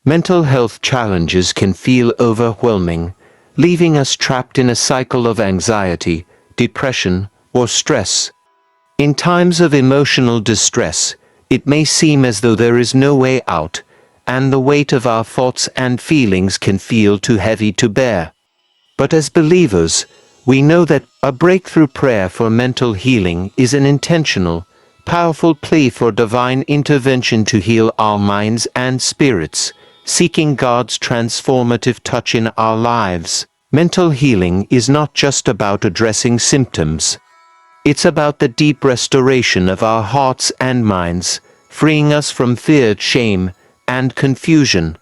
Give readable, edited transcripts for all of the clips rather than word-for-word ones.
Mental health challenges can feel overwhelming, leaving us trapped in a cycle of anxiety, depression, or stress. In times of emotional distress, it may seem as though there is no way out, and the weight of our thoughts and feelings can feel too heavy to bear. But as believers, we know that a breakthrough prayer for mental healing is an intentional, powerful plea for divine intervention to heal our minds and spirits, seeking God's transformative touch in our lives. Mental healing is not just about addressing symptoms. It's about the deep restoration of our hearts and minds, freeing us from fear, shame, and confusion.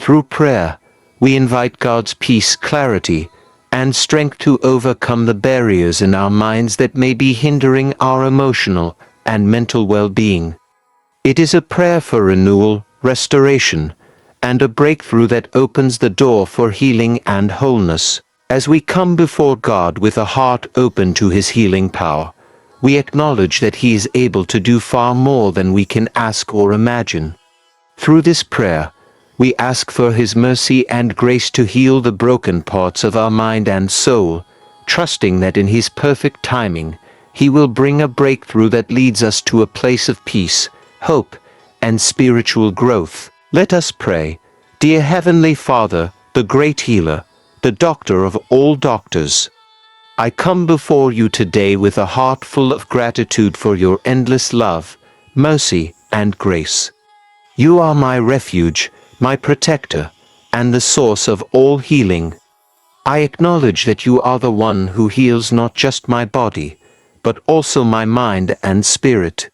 Through prayer, we invite God's peace, clarity, and strength to overcome the barriers in our minds that may be hindering our emotional and mental well-being. It is a prayer for renewal, restoration, and a breakthrough that opens the door for healing and wholeness. As we come before God with a heart open to His healing power, we acknowledge that He is able to do far more than we can ask or imagine. Through this prayer, we ask for His mercy and grace to heal the broken parts of our mind and soul, trusting that in His perfect timing, He will bring a breakthrough that leads us to a place of peace, hope, and spiritual growth. Let us pray. Dear Heavenly Father, the great healer, the doctor of all doctors, I come before you today with a heart full of gratitude for your endless love, mercy, and grace. You are my refuge, my protector, and the source of all healing. I acknowledge that you are the one who heals not just my body, but also my mind and spirit.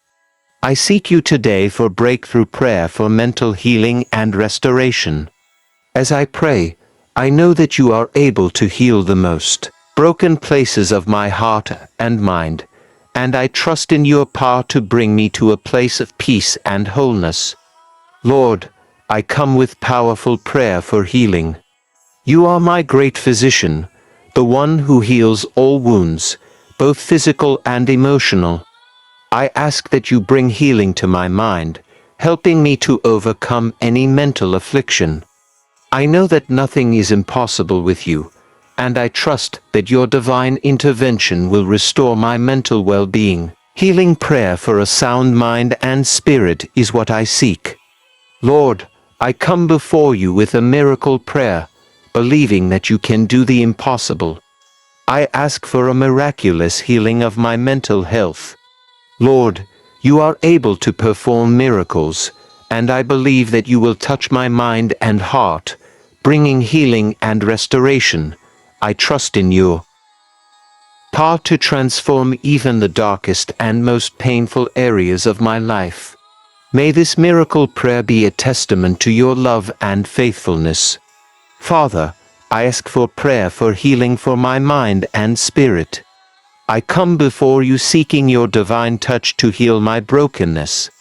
I seek you today for breakthrough prayer for mental healing and restoration. As I pray, I know that you are able to heal the most broken places of my heart and mind, and I trust in your power to bring me to a place of peace and wholeness. Lord, I come with powerful prayer for healing. You are my great physician, the one who heals all wounds, both physical and emotional. I ask that you bring healing to my mind, helping me to overcome any mental affliction. I know that nothing is impossible with you, and I trust that your divine intervention will restore my mental well-being. Healing prayer for a sound mind and spirit is what I seek. Lord, I come before you with a miracle prayer, believing that you can do the impossible. I ask for a miraculous healing of my mental health. Lord, you are able to perform miracles, and I believe that you will touch my mind and heart, bringing healing and restoration. I trust in your power to transform even the darkest and most painful areas of my life. May this miracle prayer be a testament to your love and faithfulness. Father, I ask for prayer for healing for my mind and spirit. I come before you seeking your divine touch to heal my brokenness.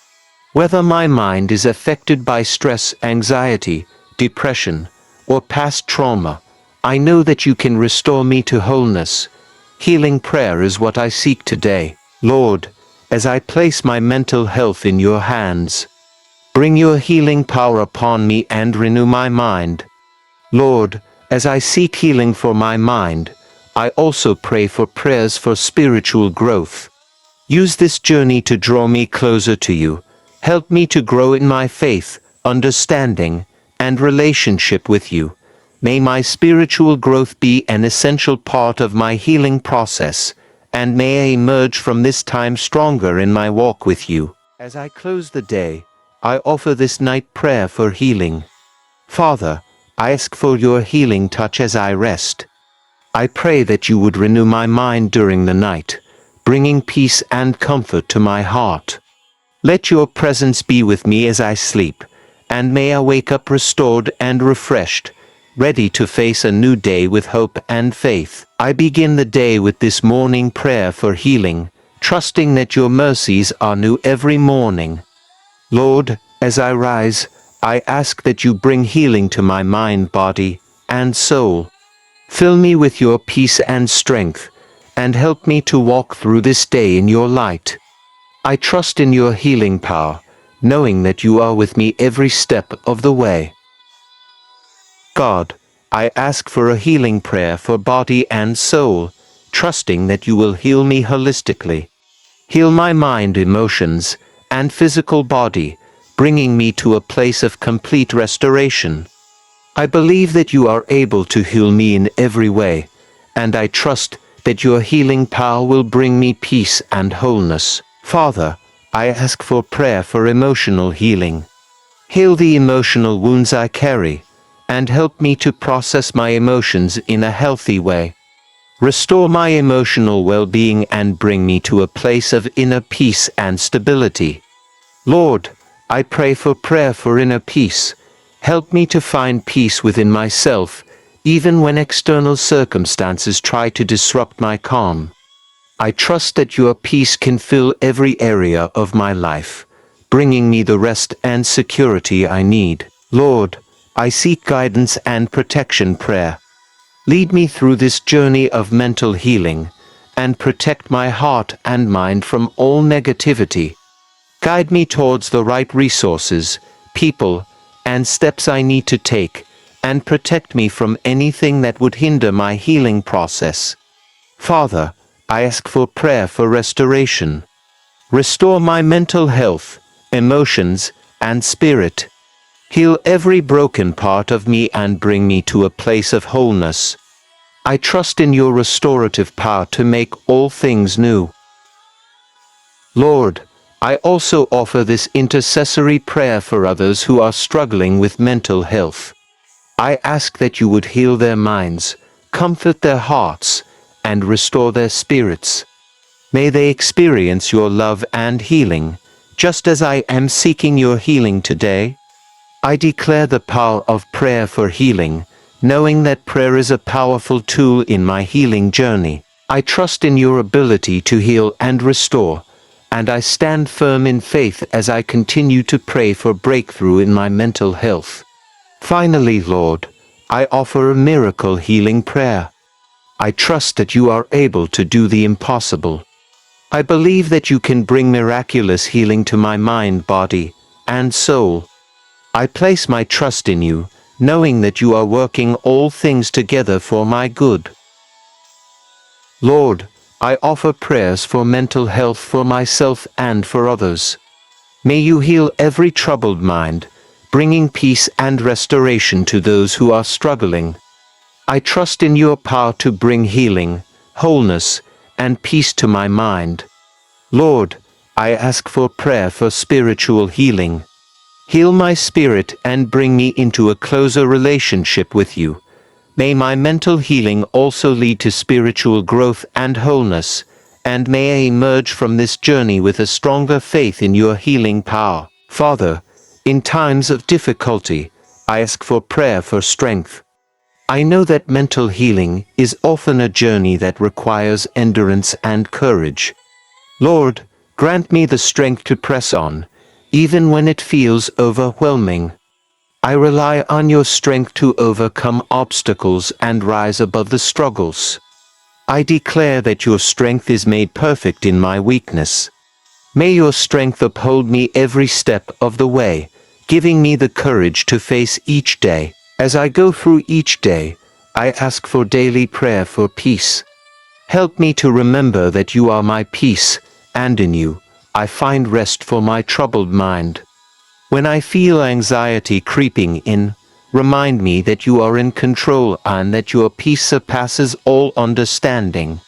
Whether my mind is affected by stress, anxiety, depression, or past trauma, I know that you can restore me to wholeness. Healing prayer is what I seek today. Lord, as I place my mental health in your hands, bring your healing power upon me and renew my mind. Lord, as I seek healing for my mind, I also pray for prayers for spiritual growth. Use this journey to draw me closer to you. Help me to grow in my faith, understanding, and relationship with you. May my spiritual growth be an essential part of my healing process, and may I emerge from this time stronger in my walk with you. As I close the day, I offer this night prayer for healing. Father, I ask for your healing touch as I rest. I pray that you would renew my mind during the night, bringing peace and comfort to my heart. Let your presence be with me as I sleep, and may I wake up restored and refreshed, ready to face a new day with hope and faith. I begin the day with this morning prayer for healing, trusting that your mercies are new every morning. Lord, as I rise, I ask that you bring healing to my mind, body, and soul. Fill me with your peace and strength, and help me to walk through this day in your light. I trust in your healing power, knowing that you are with me every step of the way. God, I ask for a healing prayer for body and soul, trusting that you will heal me holistically. Heal my mind, emotions, and physical body, bringing me to a place of complete restoration. I believe that you are able to heal me in every way, and I trust that your healing power will bring me peace and wholeness. Father, I ask for prayer for emotional healing. Heal the emotional wounds I carry, and help me to process my emotions in a healthy way. Restore my emotional well-being and bring me to a place of inner peace and stability. Lord, I pray for prayer for inner peace. Help me to find peace within myself, even when external circumstances try to disrupt my calm. I trust that your peace can fill every area of my life, bringing me the rest and security I need. Lord, I seek guidance and protection prayer. Lead me through this journey of mental healing, and protect my heart and mind from all negativity. Guide me towards the right resources, people, and steps I need to take, and protect me from anything that would hinder my healing process. Father, I ask for prayer for restoration. Restore my mental health, emotions, and spirit. Heal every broken part of me and bring me to a place of wholeness. I trust in your restorative power to make all things new. Lord, I also offer this intercessory prayer for others who are struggling with mental health. I ask that you would heal their minds, comfort their hearts, and restore their spirits. May they experience your love and healing, just as I am seeking your healing today. I declare the power of prayer for healing, knowing that prayer is a powerful tool in my healing journey. I trust in your ability to heal and restore, and I stand firm in faith as I continue to pray for breakthrough in my mental health. Finally, Lord, I offer a miracle healing prayer. I trust that you are able to do the impossible. I believe that you can bring miraculous healing to my mind, body, and soul. I place my trust in you, knowing that you are working all things together for my good. Lord, I offer prayers for mental health for myself and for others. May you heal every troubled mind, bringing peace and restoration to those who are struggling. I trust in your power to bring healing, wholeness, and peace to my mind. Lord, I ask for prayer for spiritual healing. Heal my spirit and bring me into a closer relationship with you. May my mental healing also lead to spiritual growth and wholeness, and may I emerge from this journey with a stronger faith in your healing power. Father, in times of difficulty, I ask for prayer for strength. I know that mental healing is often a journey that requires endurance and courage. Lord, grant me the strength to press on, even when it feels overwhelming. I rely on your strength to overcome obstacles and rise above the struggles. I declare that your strength is made perfect in my weakness. May your strength uphold me every step of the way, giving me the courage to face each day. As I go through each day, I ask for daily prayer for peace. Help me to remember that you are my peace, and in you, I find rest for my troubled mind. When I feel anxiety creeping in, remind me that you are in control and that your peace surpasses all understanding.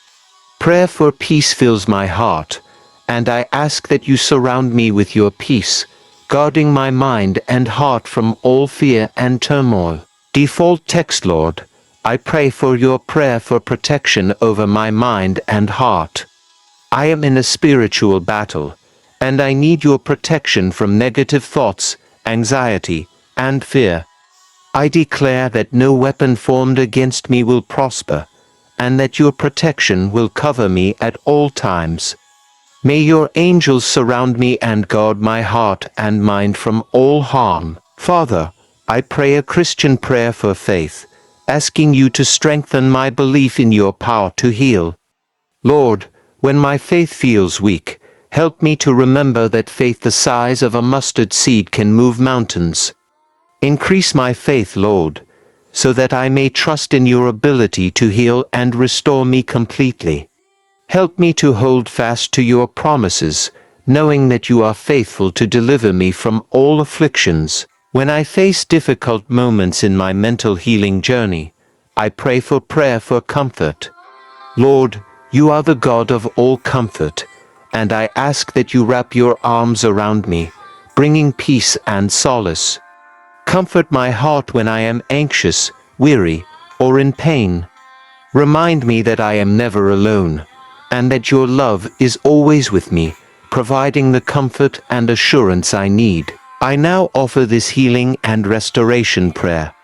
Prayer for peace fills my heart, and I ask that you surround me with your peace, guarding my mind and heart from all fear and turmoil. Default text, Lord, I pray for your prayer for protection over my mind and heart. I am in a spiritual battle, and I need your protection from negative thoughts, anxiety, and fear. I declare that no weapon formed against me will prosper, and that your protection will cover me at all times. May your angels surround me and guard my heart and mind from all harm. Father, I pray a Christian prayer for faith, asking you to strengthen my belief in your power to heal. Lord, when my faith feels weak, help me to remember that faith the size of a mustard seed can move mountains. Increase my faith, Lord, so that I may trust in your ability to heal and restore me completely. Help me to hold fast to your promises, knowing that you are faithful to deliver me from all afflictions. When I face difficult moments in my mental healing journey, I pray for prayer for comfort. Lord, you are the God of all comfort, and I ask that you wrap your arms around me, bringing peace and solace. Comfort my heart when I am anxious, weary, or in pain. Remind me that I am never alone, and that your love is always with me, providing the comfort and assurance I need. I now offer this healing and restoration prayer.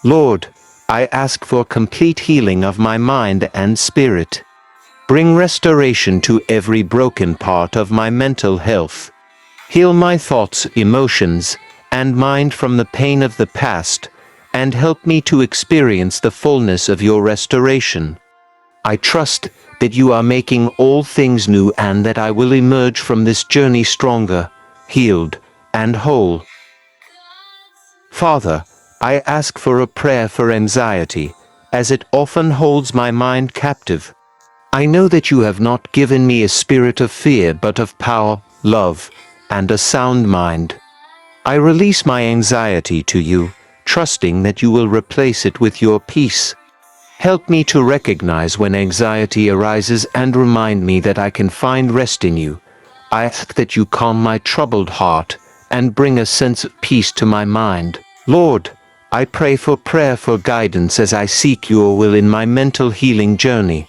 Lord, I ask for complete healing of my mind and spirit. Bring restoration to every broken part of my mental health. Heal my thoughts, emotions, and mind from the pain of the past, and help me to experience the fullness of your restoration. I trust that you are making all things new and that I will emerge from this journey stronger, healed, and whole. Father, I ask for a prayer for anxiety, as it often holds my mind captive. I know that you have not given me a spirit of fear but of power, love, and a sound mind. I release my anxiety to you, trusting that you will replace it with your peace. Help me to recognize when anxiety arises and remind me that I can find rest in you. I ask that you calm my troubled heart and bring a sense of peace to my mind. Lord, I pray for prayer for guidance as I seek your will in my mental healing journey.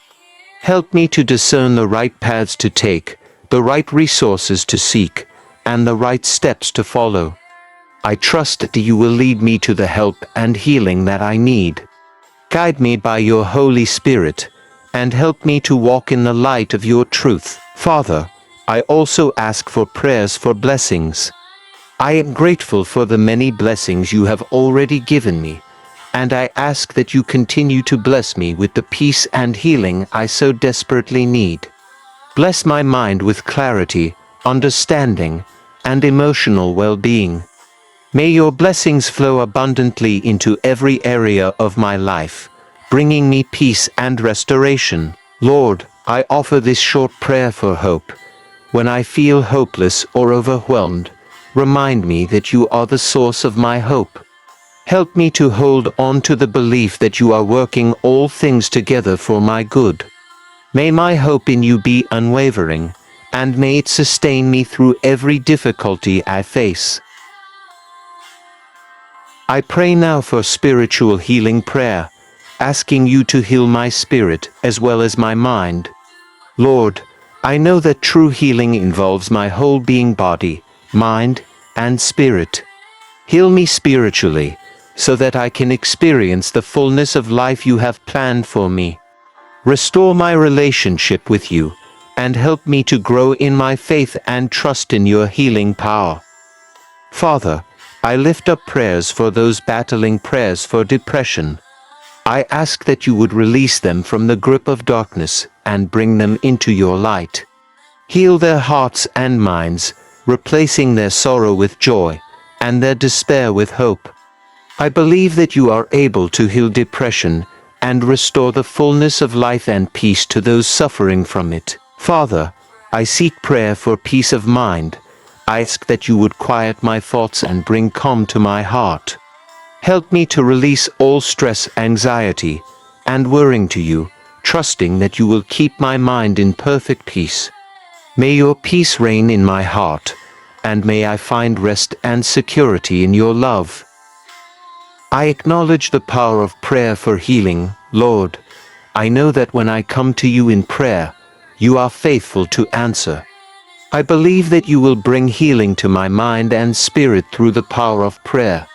Help me to discern the right paths to take, the right resources to seek, and the right steps to follow. I trust that you will lead me to the help and healing that I need. Guide me by your Holy Spirit, and help me to walk in the light of your truth. Father, I also ask for prayers for blessings. I am grateful for the many blessings you have already given me, and I ask that you continue to bless me with the peace and healing I so desperately need. Bless my mind with clarity, understanding, and emotional well-being. May your blessings flow abundantly into every area of my life, bringing me peace and restoration. Lord, I offer this short prayer for hope. When I feel hopeless or overwhelmed, remind me that you are the source of my hope. Help me to hold on to the belief that you are working all things together for my good. May my hope in you be unwavering, and may it sustain me through every difficulty I face. I pray now for spiritual healing prayer, asking you to heal my spirit as well as my mind. Lord, I know that true healing involves my whole being, body, mind, and spirit. Heal me spiritually, so that I can experience the fullness of life you have planned for me. Restore my relationship with you, and help me to grow in my faith and trust in your healing power. Father, I lift up prayers for those battling prayers for depression. I ask that you would release them from the grip of darkness and bring them into your light. Heal their hearts and minds, replacing their sorrow with joy, and their despair with hope. I believe that you are able to heal depression and restore the fullness of life and peace to those suffering from it. Father, I seek prayer for peace of mind. I ask that you would quiet my thoughts and bring calm to my heart. Help me to release all stress, anxiety, and worrying to you, trusting that you will keep my mind in perfect peace. May your peace reign in my heart, and may I find rest and security in your love. I acknowledge the power of prayer for healing, Lord. I know that when I come to you in prayer, you are faithful to answer. I believe that you will bring healing to my mind and spirit through the power of prayer.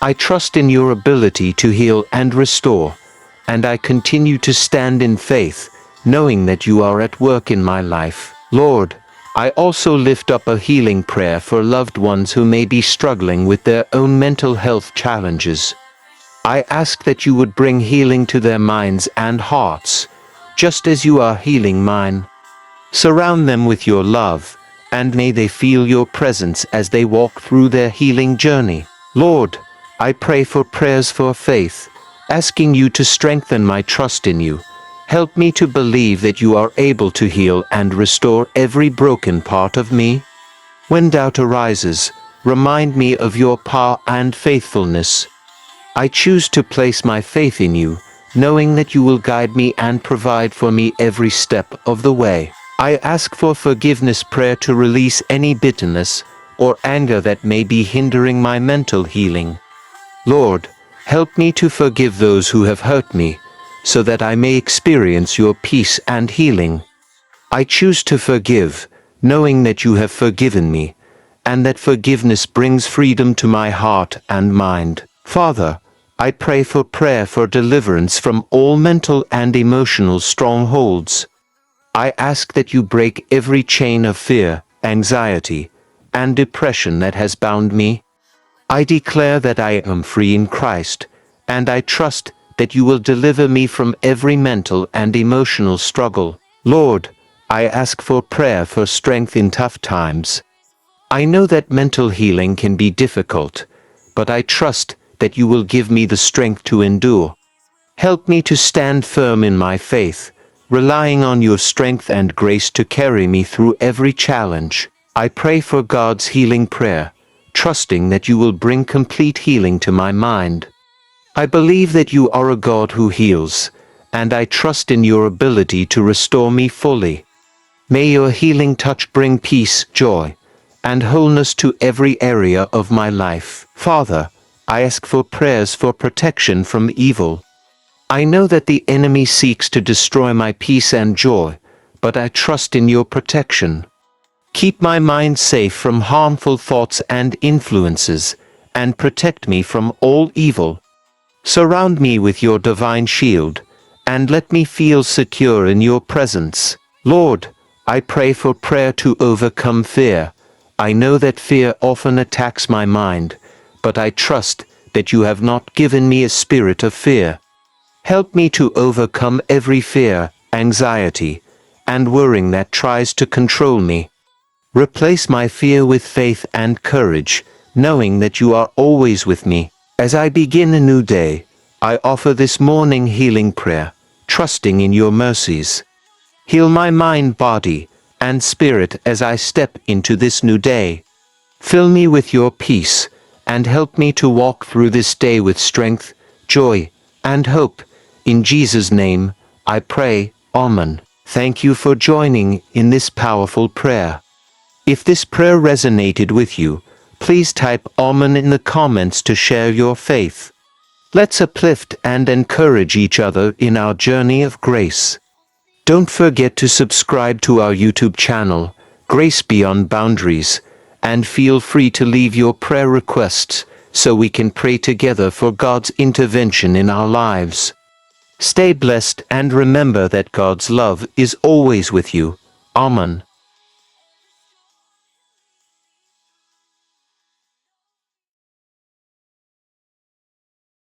I trust in your ability to heal and restore, and I continue to stand in faith, knowing that you are at work in my life. Lord, I also lift up a healing prayer for loved ones who may be struggling with their own mental health challenges. I ask that you would bring healing to their minds and hearts, just as you are healing mine. Surround them with your love, and may they feel your presence as they walk through their healing journey. Lord, I pray for prayers for faith, asking you to strengthen my trust in you. Help me to believe that you are able to heal and restore every broken part of me. When doubt arises, remind me of your power and faithfulness. I choose to place my faith in you, knowing that you will guide me and provide for me every step of the way. I ask for forgiveness prayer to release any bitterness or anger that may be hindering my mental healing. Lord, help me to forgive those who have hurt me, so that I may experience your peace and healing. I choose to forgive, knowing that you have forgiven me, and that forgiveness brings freedom to my heart and mind. Father, I pray for prayer for deliverance from all mental and emotional strongholds. I ask that you break every chain of fear, anxiety, and depression that has bound me. I declare that I am free in Christ, and I trust that you will deliver me from every mental and emotional struggle. Lord, I ask for prayer for strength in tough times. I know that mental healing can be difficult, but I trust that you will give me the strength to endure. Help me to stand firm in my faith, relying on your strength and grace to carry me through every challenge. I pray for God's healing prayer, trusting that you will bring complete healing to my mind. I believe that you are a God who heals, and I trust in your ability to restore me fully. May your healing touch bring peace, joy, and wholeness to every area of my life. Father, I ask for prayers for protection from evil. I know that the enemy seeks to destroy my peace and joy, but I trust in your protection. Keep my mind safe from harmful thoughts and influences, and protect me from all evil. Surround me with your divine shield, and let me feel secure in your presence. Lord, I pray for prayer to overcome fear. I know that fear often attacks my mind, but I trust that you have not given me a spirit of fear. Help me to overcome every fear, anxiety, and worrying that tries to control me. Replace my fear with faith and courage, knowing that you are always with me. As I begin a new day, I offer this morning healing prayer, trusting in your mercies. Heal my mind, body, and spirit as I step into this new day. Fill me with your peace, and help me to walk through this day with strength, joy, and hope. In Jesus' name, I pray, Amen. Thank you for joining in this powerful prayer. If this prayer resonated with you, please type Amen in the comments to share your faith. Let's uplift and encourage each other in our journey of grace. Don't forget to subscribe to our YouTube channel, Grace Beyond Boundaries, and feel free to leave your prayer requests so we can pray together for God's intervention in our lives. Stay blessed and remember that God's love is always with you. Amen.